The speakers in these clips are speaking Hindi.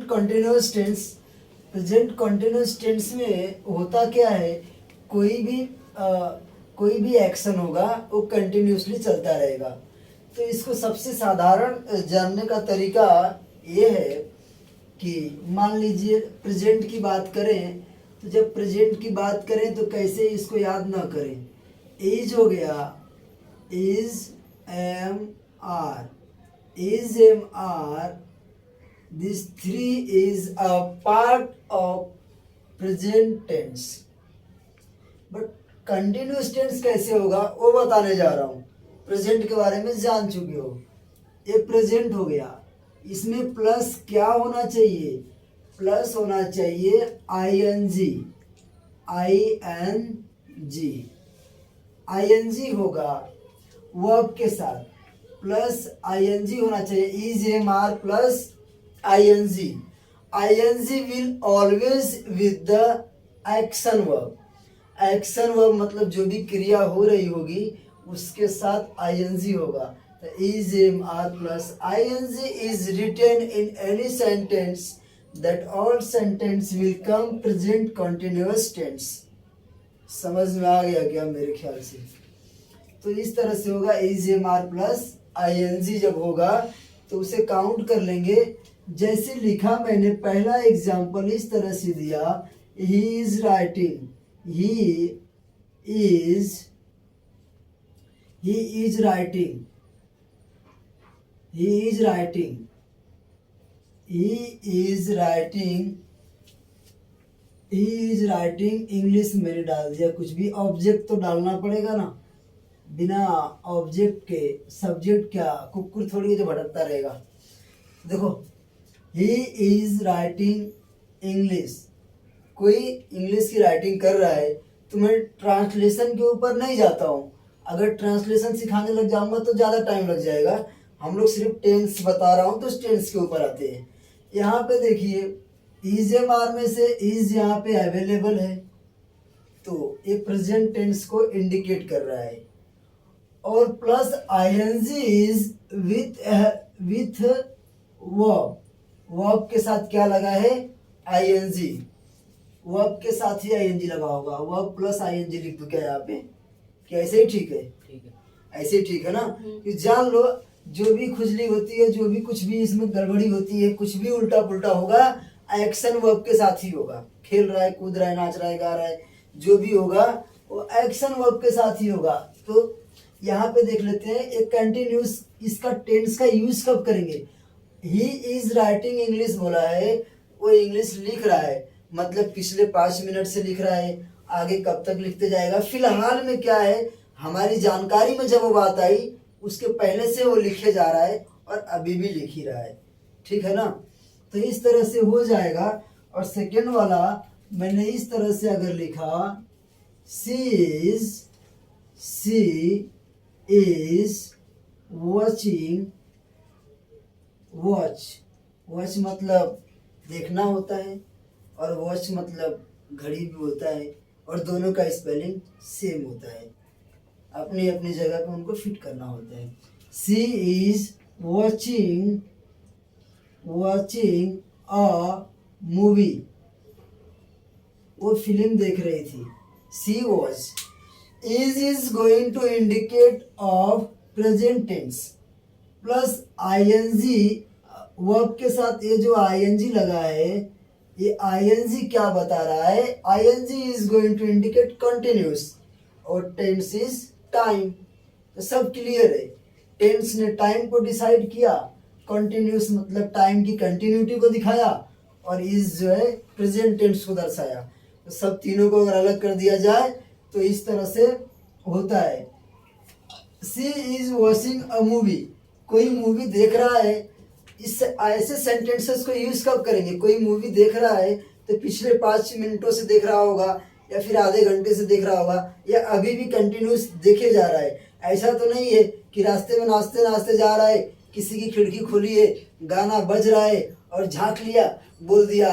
Continuous tense. Present continuous tense में होता क्या है, कोई भी कोई भी एक्शन होगा वो कंटिन्यूअसली चलता रहेगा। तो इसको सबसे साधारण जानने का तरीका ये है कि मान लीजिए प्रेजेंट की बात करें, तो जब प्रेजेंट की बात करें तो कैसे इसको याद ना करें। इज हो गया, is am are, is am are, this three is a part of present tense. But continuous tense कैसे होगा वो बताने जा रहा हूँ। प्रेजेंट के बारे में जान चुके हो, ये प्रेजेंट हो गया। इसमें प्लस क्या होना चाहिए, प्लस होना चाहिए I N G, I N G, I N G होगा वर्ब के साथ, प्लस आई एन जी होना चाहिए। Is am are plus I N G, I N G will always with the action verb. Action verb मतलब जो भी क्रिया हो रही होगी उसके साथ आई एन जी होगा। Is am are plus I N G is written in any sentence that all sentence will come present continuous tense. समझ में आ गया क्या मेरे ख्याल से? तो इस तरह से होगा, is am are plus I N G जब होगा तो उसे काउंट कर लेंगे। जैसे लिखा मैंने पहला एग्जाम्पल इस तरह से दिया, he is writing, he is writing, he is writing, he is writing, he is writing English मैंने डाल दिया। कुछ भी ऑब्जेक्ट तो डालना पड़ेगा ना, बिना ऑब्जेक्ट के सब्जेक्ट क्या, कुकुर थोड़ी है जो भटकता रहेगा। देखो, ही इज राइटिंग इंग्लिश, कोई इंग्लिश की राइटिंग कर रहा है तो मैं ट्रांसलेशन के ऊपर नहीं जाता हूँ। अगर ट्रांसलेशन सिखाने लग जाऊंगा तो ज़्यादा टाइम लग जाएगा। हम लोग सिर्फ टेंस बता रहा हूँ तो टेंस के ऊपर आते हैं। यहाँ पे देखिए, इज एम आर में से इज यहाँ पे अवेलेबल है तो ये प्रेजेंट टेंस को इंडिकेट कर रहा है। और plus I N G is with verb, verb के साथ क्या लगा है, आई एन जी, वर्ब के साथ ही आई एन जी लगा होगा। Verb plus I N G लिख दो क्या यहाँ पे, क्या ऐसे ही ठीक है? ठीक है, ऐसे ही ठीक है ना? कि जान लो जो भी खुजली होती है, जो भी कुछ भी इसमें गड़बड़ी होती है, कुछ भी उल्टा पुल्टा होगा, एक्शन वर्ब के साथ ही होगा। खेल रहा है, कूद रहा है, नाच रहा है, गा रहा है, जो भी होगा वो एक्शन वर्ब के साथ ही होगा। तो यहाँ पे देख लेते हैं एक कंटिन्यूस, इसका टेंस का यूज कब करेंगे। ही इज राइटिंग इंग्लिश बोला है, वो इंग्लिश लिख रहा है, मतलब पिछले 5 मिनट से लिख रहा है, आगे कब तक लिखते जाएगा। फिलहाल में क्या है, हमारी जानकारी में जब वो बात आई उसके पहले से वो लिखे जा रहा है और अभी भी लिख ही रहा है। ठीक है ना? तो इस तरह से हो जाएगा। और सेकेंड वाला मैंने इस तरह से अगर लिखा, सी इज वॉचिंग, वॉच मतलब देखना होता है और वॉच मतलब घड़ी भी होता है, और दोनों का स्पेलिंग सेम होता है, अपनी अपनी जगह पे उनको फिट करना होता है। She is watching a movie, वो फिल्म देख रही थी। She watch, is going to indicate of present tense plus I N G, verb के साथ ये जो आई एन जी लगा है, ये आई एन जी क्या बता रहा है, I N G is going to indicate continuous और टेंस इज टाइम। तो सब क्लियर है, टेंस ने टाइम को डिसाइड किया, कंटिन्यूस मतलब टाइम की कंटिन्यूटी को दिखाया, और इज जो है प्रेजेंट टेंस को दर्शाया। तो सब तीनों को अगर अलग कर दिया जाए तो इस तरह से होता है। She is watching a movie, कोई मूवी देख रहा है। इस ऐसे सेंटेंसेस को यूज कब करेंगे, कोई मूवी देख रहा है तो पिछले 5 मिनटों से देख रहा होगा, या फिर आधे घंटे से देख रहा होगा, या अभी भी कंटिन्यूस देखे जा रहा है। ऐसा तो नहीं है कि रास्ते में नाचते नाचते जा रहा है, किसी की खिड़की खुली है, गाना बज रहा है और झांक लिया, बोल दिया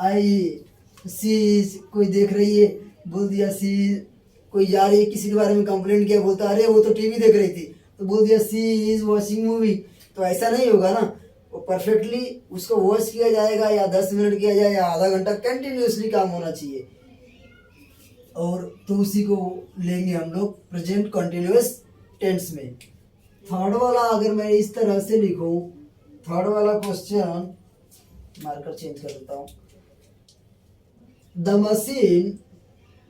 आई सी, कोई देख रही है बोल दिया सी, कोई जा रही है किसी के बारे में कंप्लेंट किया, बोलता अरे वो तो टीवी देख रही थी तो बोल दिया सी इज वॉचिंग मूवी। तो ऐसा नहीं होगा ना। वो परफेक्टली उसको वॉच किया जाएगा, या 10 मिनट किया जाए या आधा घंटा, कंटिन्यूसली काम होना चाहिए। और तो उसी को लेंगे हम लोग प्रेजेंट कंटिन्यूअस टेंस में। थर्ड वाला अगर मैं इस तरह से लिखूं, थर्ड वाला क्वेश्चन, मार्कर चेंज कर देता हूं। The machine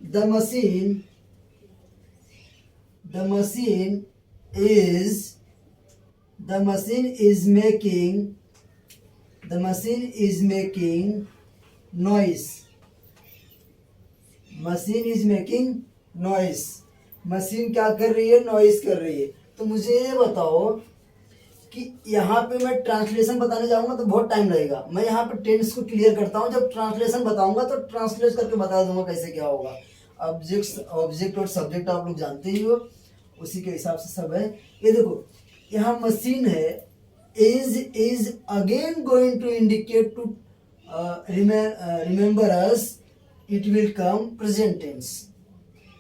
the machine the machine is the machine is making noise। Machine is making noise. Machine क्या कर रही है? नॉइस कर रही है। तो मुझे ये बताओ कि यहाँ पे मैं ट्रांसलेशन बताने जाऊंगा तो बहुत टाइम लगेगा। मैं यहाँ पे टेंस को क्लियर करता हूँ, जब ट्रांसलेशन बताऊंगा तो ट्रांसलेट करके बता दूंगा कैसे क्या होगा। ऑब्जेक्ट और सब्जेक्ट आप लोग जानते ही हो, उसी के हिसाब से सब है। ये देखो, यहाँ मशीन है, is again going to indicate to remember us, it will come present tense.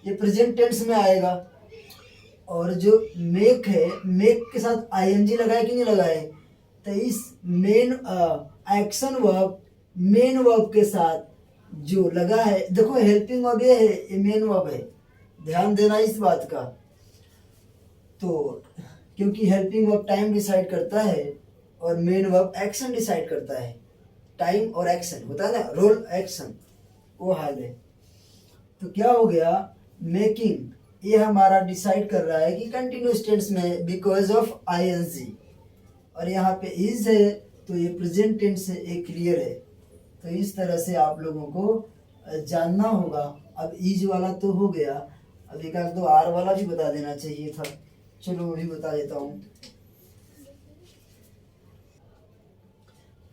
ये प्रेजेंट टेंस में आएगा। और जो मेक है, मेक के साथ आईएनजी लगाए कि नहीं लगाए? तो इस main action verb, main verb के साथ जो लगा है, देखो हेल्पिंग वर्ब ये है, ये मेन वर्ब है, ध्यान देना इस बात का। तो क्योंकि हेल्पिंग वर्ब टाइम डिसाइड करता है और मेन वर्ब एक्शन डिसाइड करता है। टाइम और एक्शन होता है ना, रोल एक्शन, वो हाल है। तो क्या हो गया? मेकिंग, ये हमारा डिसाइड कर रहा है कि कंटिन्यूअस टेंस में बिकॉज ऑफ आईएनजी। और यहाँ पे इज है तो ये प्रेजेंट टेंस है, ये क्लियर है। तो इस तरह से आप लोगों को जानना होगा। अब इज वाला तो हो गया, अब एक आध दो आर वाला भी बता देना चाहिए था। चलो वो भी बता देता हूँ।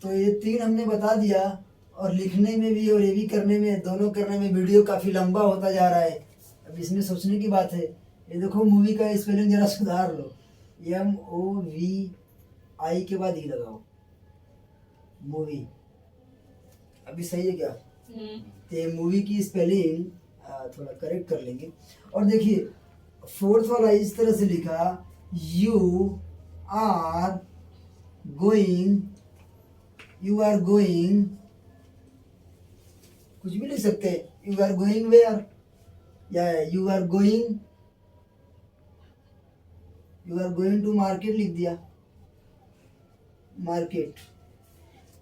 तो ये तीन हमने बता दिया, और लिखने में भी और ये भी करने में, दोनों करने में वीडियो काफ़ी लंबा होता जा रहा है। अब इसमें सोचने की बात है। ये देखो, मूवी का स्पेलिंग जरा सुधार लो, MOVI के बाद ई लगाओ, मूवी। अभी सही है क्या? तो ये मूवी की स्पेलिंग थोड़ा करेक्ट कर लेंगे। और देखिए, फोर्थ वाला इस तरह से लिखा, यू आर गोइंग, कुछ भी लिख सकते हैं। यू आर गोइंग वेयर, या you are going to market लिख दिया, मार्केट।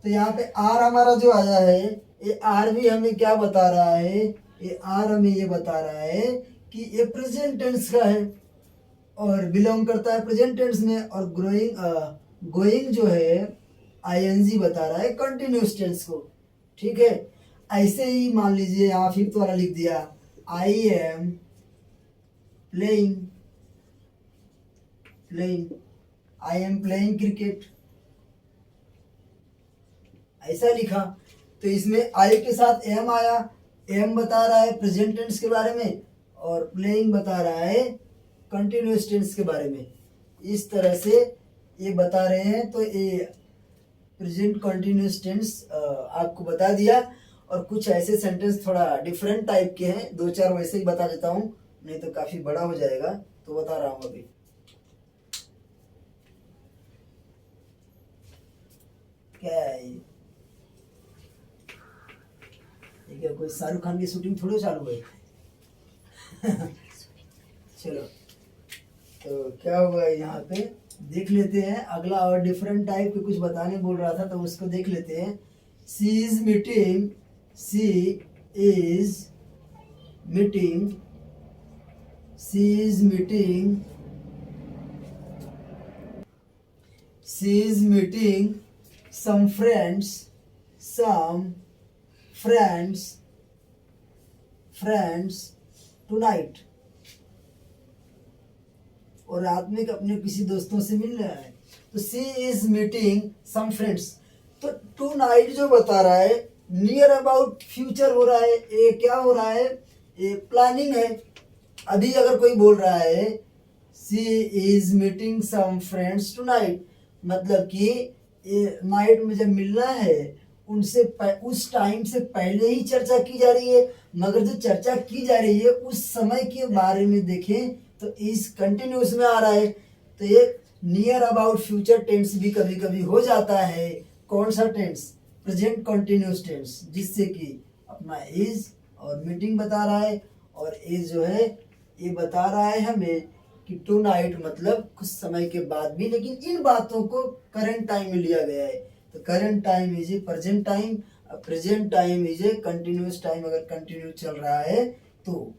तो यहाँ पे आर हमारा जो आया है, ये आर भी हमें क्या बता रहा है? ये आर हमें ये बता रहा है कि ये प्रेजेंट टेंस का है और बिलोंग करता है प्रेजेंट टेंस में। और गोइंग जो है, आईएनजी बता रहा है कंटिन्यूअस टेंस को। ठीक है, ऐसे ही मान लीजिए यहाँ फिफ्थ वाला लिख दिया, आई एम प्लेइंग क्रिकेट, ऐसा लिखा। तो इसमें आई के साथ एम आया, एम बता रहा है प्रेजेंट टेंस के बारे में, और प्लेइंग बता रहा है कंटिन्यूअस टेंस के बारे में। इस तरह से ये बता रहे हैं। तो ये प्रेजेंट कंटिन्यूअस टेंस आपको बता दिया। और कुछ ऐसे सेंटेंस थोड़ा डिफरेंट टाइप के हैं, दो चार वैसे ही बता देता हूँ, नहीं तो काफी बड़ा हो जाएगा, तो बता रहा हूँ अभी। क्या है ये? क्या कोई शाहरुख खान की शूटिंग थोड़ी चालू है? चलो, तो क्या हुआ यहाँ पे देख लेते हैं। अगला और डिफरेंट टाइप के कुछ बताने बोल रहा था, तो उसको देख लेते हैं। She is meeting some friends tonight। और रात में अपने किसी दोस्तों से मिल रहा है। तो सी इज मीटिंग सम फ्रेंड्स। तो टू नाइट जो बता रहा है, नियर अबाउट फ्यूचर हो रहा है। ये क्या हो रहा है? ये प्लानिंग है। अभी अगर कोई बोल रहा है she is meeting some friends tonight, मतलब कि नाइट में जब मिलना है उनसे उस टाइम से पहले ही चर्चा की जा रही है। मगर जो चर्चा की जा रही है उस समय के बारे में देखें तो इस कंटिन्यूस में आ रहा है। तो ये नियर अबाउट फ्यूचर टेंस भी कभी कभी हो जाता है। कौन सा टेंस? प्रेजेंट कंटिन्यूस टेंस, जिससे कि अपना इज और मीटिंग बता रहा है, और इज जो है ये बता रहा है हमें कि टू नाइट मतलब कुछ समय के बाद भी, लेकिन इन बातों को करंट टाइम में लिया गया है। तो current time is a present time, present time is a continuous time, अगर कंटिन्यू चल रहा है तो।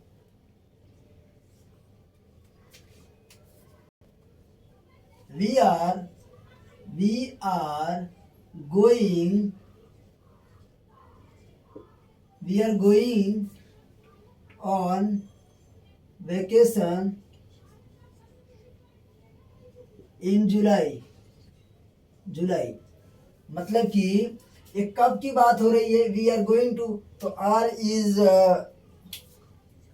we are going on vacation in जुलाई मतलब कि ये कब की बात हो रही है? वी आर गोइंग टू, तो are is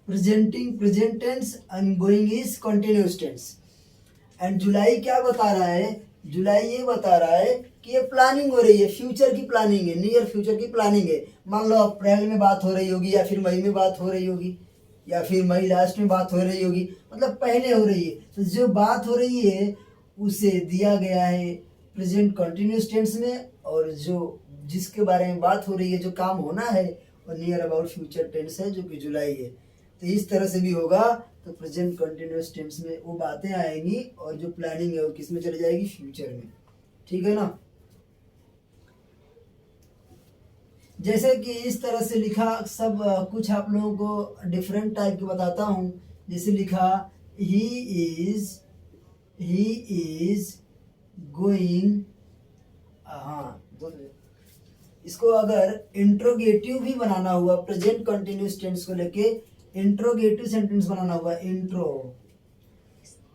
presenting present tense and going is continuous tense. And जुलाई क्या बता रहा है? जुलाई ये बता रहा है कि ये प्लानिंग हो रही है, फ्यूचर की प्लानिंग है, नियर फ्यूचर की प्लानिंग है। मान लो अप्रैल में बात हो रही होगी, या फिर मई में बात हो रही होगी, या फिर मई लास्ट में बात हो रही होगी, मतलब पहले हो रही है। तो जो बात हो रही है उसे दिया गया है प्रेजेंट कंटिन्यूस टेंस में, और जो जिसके बारे में बात हो रही है, जो काम होना है, वो नियर अबाउट फ्यूचर टेंस है, जो कि जुलाई है। तो इस तरह से भी होगा। तो प्रेजेंट कंटिन्यूस टेंस में वो बातें आएंगी, और जो प्लानिंग है वो किस में चली जाएगी? फ्यूचर में। ठीक है ना? जैसे कि इस तरह से लिखा, सब कुछ आप लोगों को डिफरेंट टाइप के बताता हूँ। जैसे लिखा ही इज गोइंग, हाँ, इसको अगर इंट्रोगेटिव भी बनाना हुआ, प्रेजेंट कंटिन्यूस टेंस को लेके इंट्रोगेटिव सेंटेंस बनाना हुआ,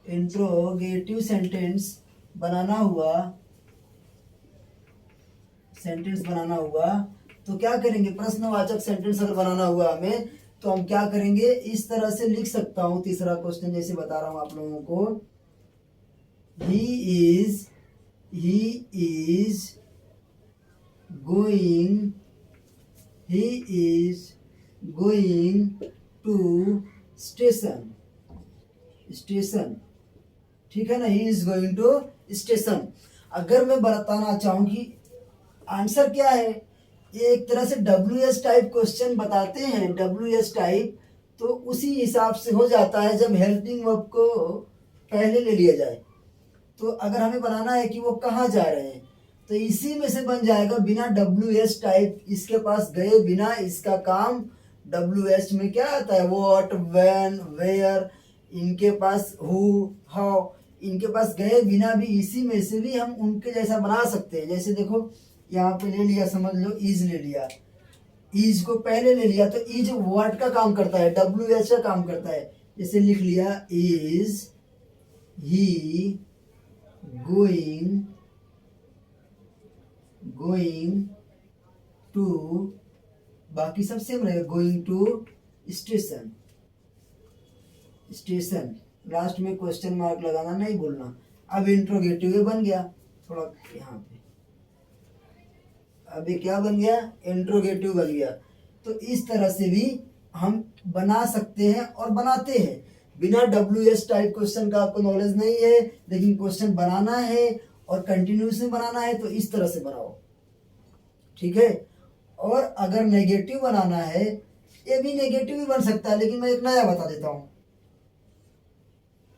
इंट्रोगेटिव सेंटेंस बनाना हुआ, तो क्या करेंगे? प्रश्नवाचक सेंटेंस अगर बनाना हुआ हमें, तो हम क्या करेंगे? इस तरह से लिख सकता हूं। तीसरा क्वेश्चन जैसे बता रहा हूं आप लोगों को, he is going to station. ठीक है ना? He is going to station. अगर मैं बताना चाहूं कि आंसर क्या है, ये एक तरह से WS टाइप क्वेश्चन बताते हैं, WS टाइप, तो उसी हिसाब से हो जाता है जब हेल्पिंग वर्ब को पहले ले लिया जाए। तो अगर हमें बनाना है कि वो कहाँ जा रहे हैं, तो इसी में से बन जाएगा बिना WS टाइप इसके पास गए बिना। इसका काम WS में क्या आता है? व्हाट, व्हेन, वेयर, इनके पास हु, हाउ, इनके पास गए बिना भी इसी में से भी हम उनके जैसा बना सकते हैं। जैसे देखो यहाँ पे ले लिया, समझ लो इज ले लिया, इज को पहले ले लिया, तो इज व्हाट का काम करता है, WH का काम करता है। जैसे लिख लिया इज ही गोइंग टू, बाकी सब सेम रहेगा, गोइंग टू स्टेशन। लास्ट में क्वेश्चन मार्क लगाना नहीं भूलना। अब इंट्रोगेटिव बन गया, थोड़ा यहाँ पे, अभी क्या बन गया? इंट्रोगेटिव बन गया। तो इस तरह से भी हम बना सकते हैं और बनाते हैं। बिना WS टाइप क्वेश्चन का आपको नॉलेज नहीं है, लेकिन क्वेश्चन बनाना है और कंटिन्यूस में बनाना है, तो इस तरह से बनाओ। ठीक है? और अगर नेगेटिव बनाना है, ये भी नेगेटिव ही बन सकता है, लेकिन मैं एक नया बता देता हूँ।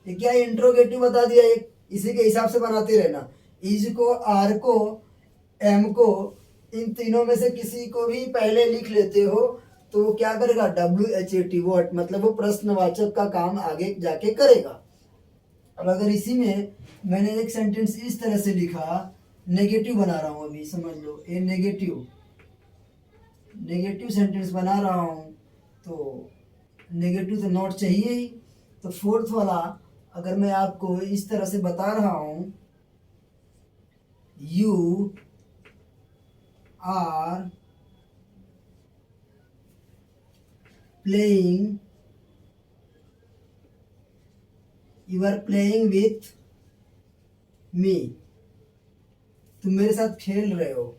क्या इंट्रोगेटिव बता दिया एक, इसी के हिसाब से बनाते रहना। इज को, आर को, एम को, इन तीनों में से किसी को भी पहले लिख लेते हो, तो वो क्या करेगा? WHAT, व्हाट, मतलब वो प्रश्नवाचक का काम आगे जाके करेगा। अब अगर इसी में मैंने एक सेंटेंस इस तरह से लिखा, नेगेटिव बना रहा हूं, अभी समझ लो ये नेगेटिव सेंटेंस बना रहा हूं, तो नेगेटिव तो नोट चाहिए ही। तो फोर्थ वाला अगर मैं आपको इस तरह से बता रहा हूं, you are playing with me, तुम मेरे साथ खेल रहे हो।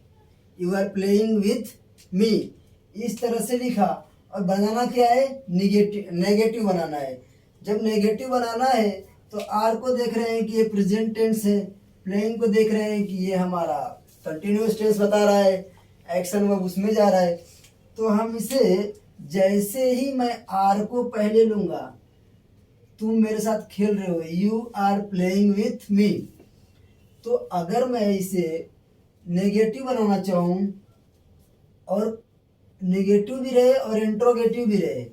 You are playing with me, इस तरह से लिखा। और बनाना क्या है? नेगेटिव बनाना है। जब नेगेटिव बनाना है तो आर को देख रहे हैं कि ये प्रेजेंट टेंस है, प्लेइंग को देख रहे हैं कि ये हमारा कंटिन्यूअस टेंस बता रहा है, एक्शन वर्ब उसमें जा रहा है। तो हम इसे जैसे ही मैं आर को पहले लूंगा, तुम मेरे साथ खेल रहे हो, you are playing with me, तो अगर मैं इसे नेगेटिव बनाना चाहूं और नेगेटिव भी रहे और इंट्रोगेटिव भी रहे,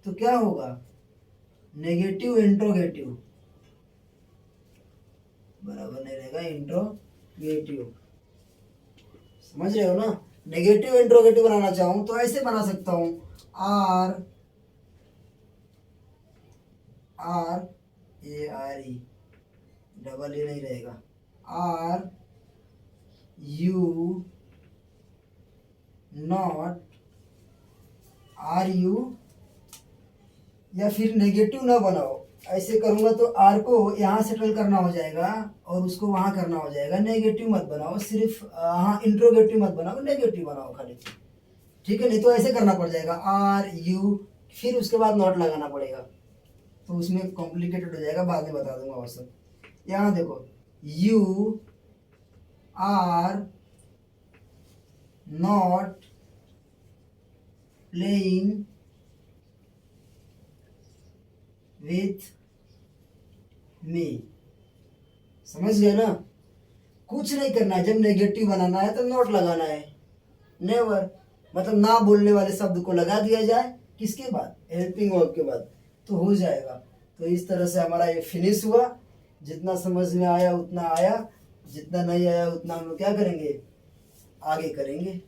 तो क्या होगा? नेगेटिव इंट्रोगेटिव बराबर नहीं रहेगा, इंट्रोगेटिव। समझ रहे हो ना? नेगेटिव इंट्रोगेटिव बनाना चाहूं तो ऐसे बना सकता हूं, R R A R E, double A नहीं रहेगा, R U not, R U, या फिर नेगेटिव ना बनाओ, ऐसे करूंगा तो आर को यहाँ सेटल करना हो जाएगा और उसको वहां करना हो जाएगा। नेगेटिव मत बनाओ, सिर्फ हाँ इंट्रोगेटिव मत बनाओ, नेगेटिव बनाओ खाली, ठीक है? नहीं तो ऐसे करना पड़ जाएगा, आर यू, फिर उसके बाद नॉट लगाना पड़ेगा, तो उसमें कॉम्प्लिकेटेड हो जाएगा, बाद में बता दूंगा और सब। यहाँ देखो, you are not playing with me, समझ गए ना? कुछ नहीं करना है, जब नेगेटिव बनाना है तो नॉट लगाना है, नेवर, मतलब ना बोलने वाले शब्द को लगा दिया जाए, किसके बाद? हेल्पिंग वर्ब के बाद, तो हो जाएगा। तो इस तरह से हमारा ये फिनिश हुआ। जितना समझ में आया उतना आया, जितना नहीं आया उतना हम लोग क्या करेंगे, आगे करेंगे।